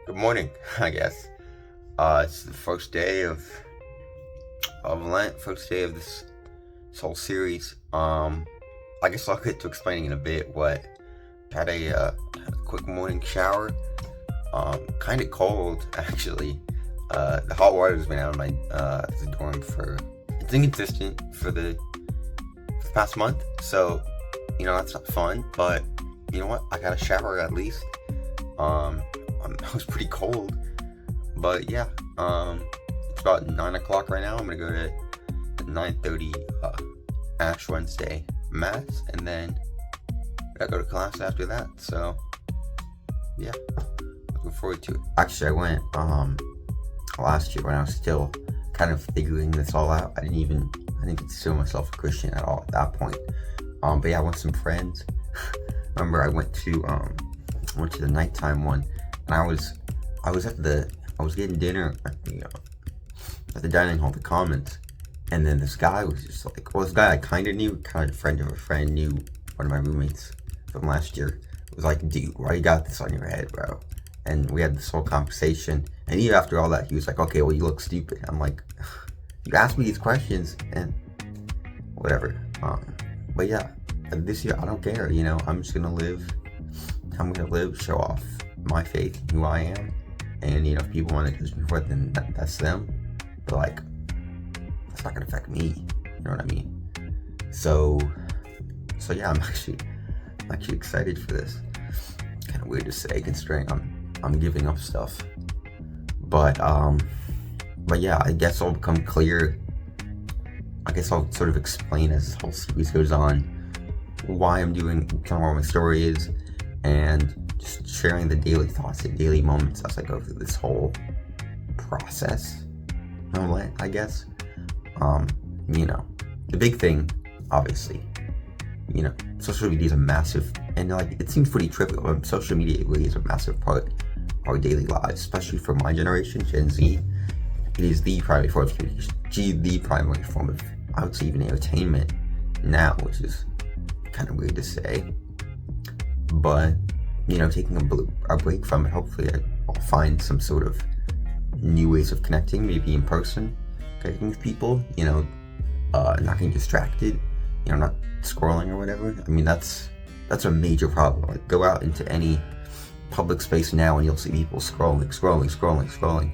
Good morning, I guess. It's the first day of Lent, first day of this whole series. I guess I'll get to explaining in a bit. What had a quick morning shower. Kind of cold actually. The hot water's been out of my the dorm for it's inconsistent for the past month, so that's not fun. But you know what? I got a shower at least. I was pretty cold, but yeah. It's about 9 o'clock right now. I'm gonna go to the 9:30 Ash Wednesday mass, and then I go to class after that. So yeah, looking forward to it. Actually, I went last year when I was still kind of figuring this all out. I didn't consider myself a Christian at all at that point. But yeah, I went with some friends. Remember, I went to the nighttime one, and I was getting dinner at the dining hall, the Commons, and then this guy was just like, this guy I kind of knew, kind of friend of a friend, knew one of my roommates from last year. Was like, dude, why you got this on your head, bro? And we had this whole conversation, and even after all that, he was like, okay, well, you look stupid. I'm like, you asked me these questions, and whatever. But yeah, this year, I don't care, I'm just gonna live. I'm gonna live, show off my faith, who I am, and if people want to judge me for it, then that's them. But like, that's not gonna affect me. You know what I mean? So yeah, I'm actually excited for this. Kind of weird to say, considering I'm giving up stuff. But yeah, I guess I'll become clear. I guess I'll sort of explain as this whole series goes on why I'm doing, kind of what my story is, and just sharing the daily thoughts, the daily moments as I go through this whole process. I guess. The big thing, obviously, social media is a massive, and it seems pretty trivial, but social media really is a massive part of our daily lives, especially for my generation, Gen Z. It is the primary form of communication, the primary form of, I would say, even entertainment now, which is kind of weird to say. But, taking a break from it, hopefully I'll find some sort of new ways of connecting, maybe in person, connecting with people, not getting distracted, not scrolling or whatever. I mean, that's a major problem. Like, go out into any public space now and you'll see people scrolling.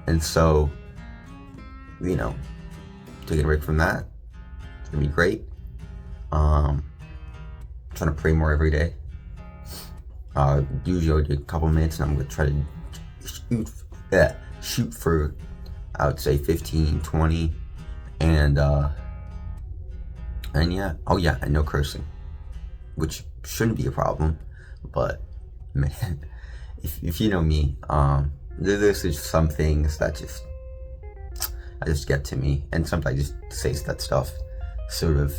And so, taking a break from that, it's gonna be great. Trying to pray more every day. Usually I do a couple minutes, and I'm gonna try to shoot for, I would say, 15, 20, and yeah, and no cursing, which shouldn't be a problem, but man, if you know me, there's just some things that just get to me, and sometimes I just say that stuff sort of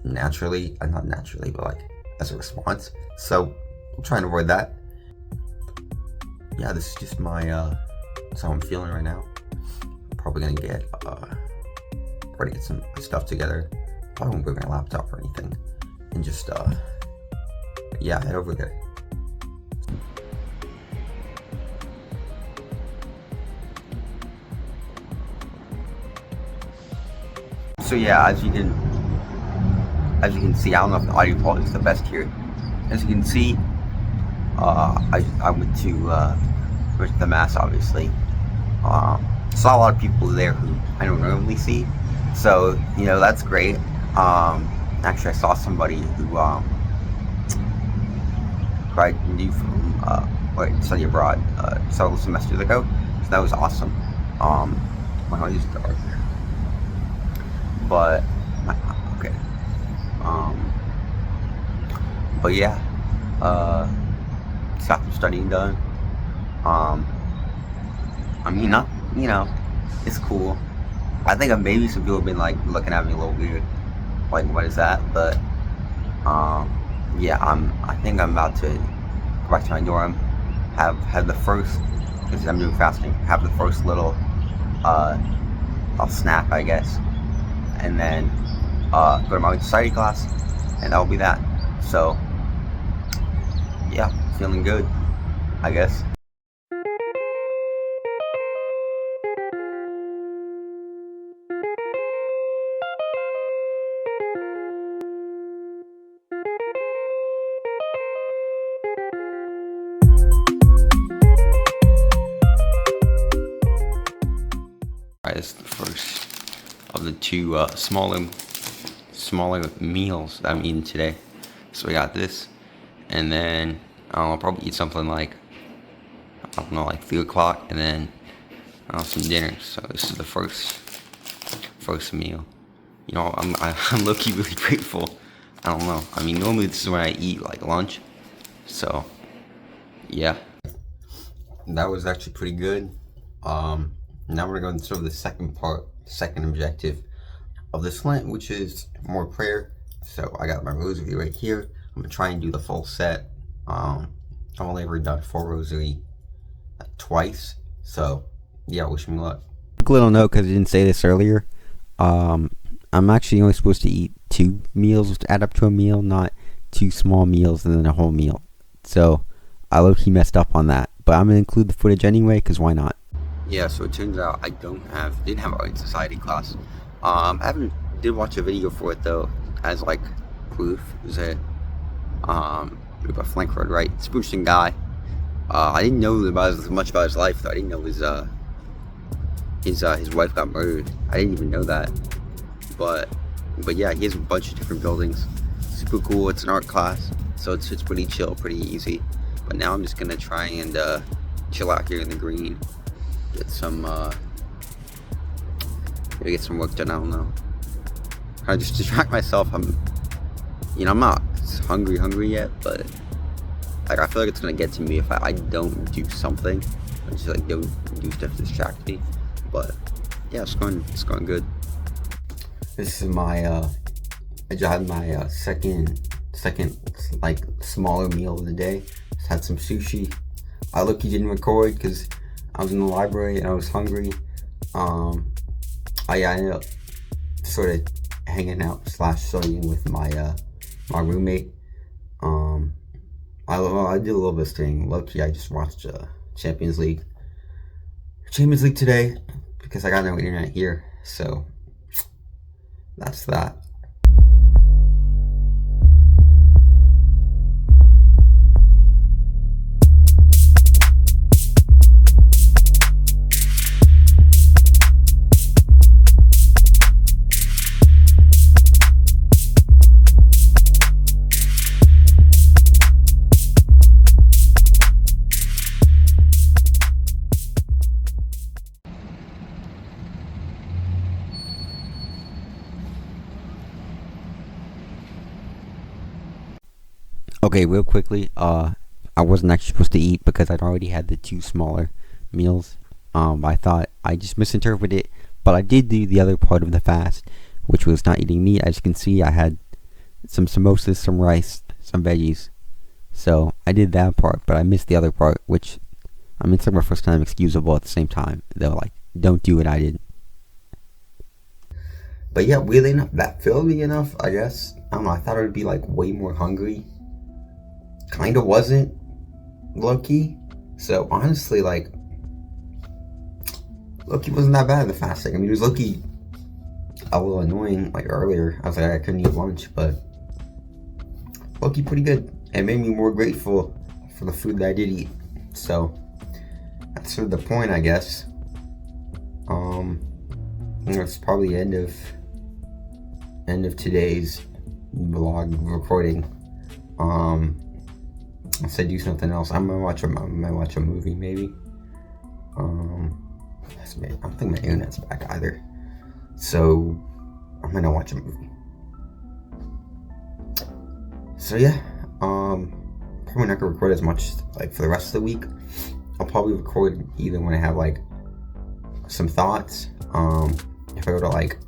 naturally, not naturally, but like as a response. So I'm trying to avoid that. Yeah, this is just my that's how I'm feeling right now. Probably gonna get some stuff together. Probably won't bring my laptop or anything, and just head over there. So yeah, as you can see, I don't know if the audio quality is the best here. As you can see, I went to the mass, obviously. Saw a lot of people there who I don't normally see, so that's great. Actually, I saw somebody who I knew from study abroad several semesters ago, so that was awesome. My heart is dark, but okay. But yeah, just got some studying done. I mean, it's cool. I think maybe some people have been like looking at me a little weird, like, what is that? But yeah, I think I'm about to go back to my dorm, have the first, because I'm doing fasting, have the first little I'll snap, I guess, and then go to my society class, and that'll be that. So yeah, feeling good, I guess. Alright, this is the first of the two smaller meals that I'm eating today. So we got this, and then I'll probably eat something like, I don't know, like 3 o'clock, and then some dinner. So this is the first meal. You know, I'm low-key really grateful. I don't know. I mean, normally this is when I eat like lunch. So yeah, that was actually pretty good. Now we're going to go into the second objective of this Lent, which is more prayer. So I got my rosary right here. I'm gonna try and do the full set. I've only ever done full rosary twice. So yeah, wish me luck. Quick little note, because I didn't say this earlier. I'm actually only supposed to eat 2 meals to add up to a meal, not 2 small meals and then a whole meal. So I low-key messed up on that, but I'm gonna include the footage anyway, because why not? Yeah, so it turns out I didn't have Art and Society class. I did watch a video for it though, as like proof. It was a Frankfurt, right? It's a interesting guy. I didn't know much about his life though. I didn't know his wife got murdered. I didn't even know that. But yeah, he has a bunch of different buildings. Super cool. It's an art class, so it's pretty chill, pretty easy. But now I'm just gonna try and chill out here in the green, get some maybe get some work done. I don't know. I just distract myself. I'm not hungry yet, but like I feel like it's gonna get to me if I don't do something. I just like don't do stuff to distract me. But yeah, it's going good. This is my I just had my second like smaller meal of the day. Just had some sushi. I lucky didn't record because I was in the library and I was hungry. I ended up sort of hanging out / studying with my my roommate. I did a little bit of studying. Lucky I just watched Champions League today because I got no internet here. So that's that. Okay, real quickly, I wasn't actually supposed to eat because I'd already had the 2 smaller meals. I thought I just misinterpreted it, but I did do the other part of the fast, which was not eating meat. As you can see, I had some samosas, some rice, some veggies. So I did that part, but I missed the other part, which, I mean, it's like my first time excusable at the same time. They were like, don't do what I did. But yeah, weirdly enough, that filled me enough, I guess. I don't know, I thought I would be like way more hungry. Kinda wasn't, low-key. So honestly, like, low-key wasn't that bad in the fasting. I mean, it was low-key a little annoying, like earlier. I was like, I couldn't eat lunch, but low-key pretty good. It made me more grateful for the food that I did eat. So that's sort of the point, I guess. It's probably end of today's vlog recording. If I do something else, I might watch a movie maybe. I don't think my internet's back either, so I'm gonna watch a movie. So yeah, probably not gonna record as much like for the rest of the week. I'll probably record either when I have like some thoughts. If I go to like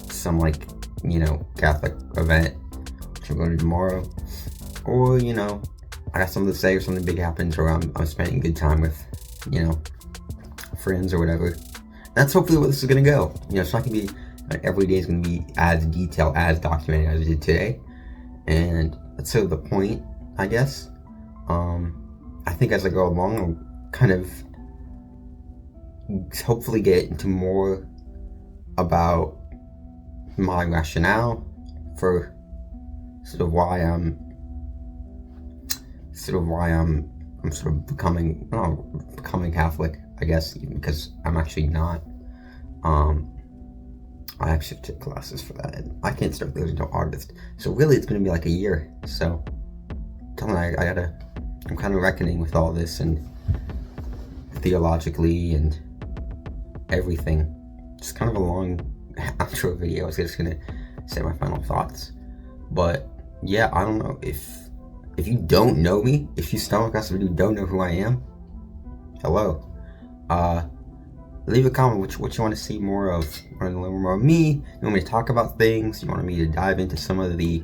some like Catholic event, which I'm going to tomorrow. Or, I got something to say or something big happens, or I'm spending good time with, friends or whatever. That's hopefully what this is going to go. It's not going to be, every day is going to be as detailed, as documented as I did today. And that's sort of the point, I guess. I think as I go along, I'll kind of hopefully get into more about my rationale for sort of why I'm becoming Catholic, I guess, because I'm actually not. I actually took classes for that, and I can't start those until August. So really, it's gonna be like a year. So, I'm kind of reckoning with all this, and theologically and everything. Just kind of a long outro video. I was just gonna say my final thoughts, but yeah, I don't know if you don't know me, if you stumble across the video, don't know who I am. Hello. Leave a comment what you want to see more of. You want to learn more of me? You want me to talk about things? You want me to dive into some of the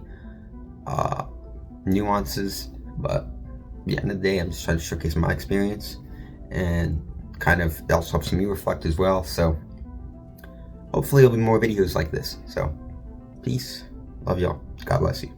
nuances? But at the end of the day, I'm just trying to showcase my experience, and kind of also helps me reflect as well. So hopefully there'll be more videos like this. So peace. Love y'all. God bless you.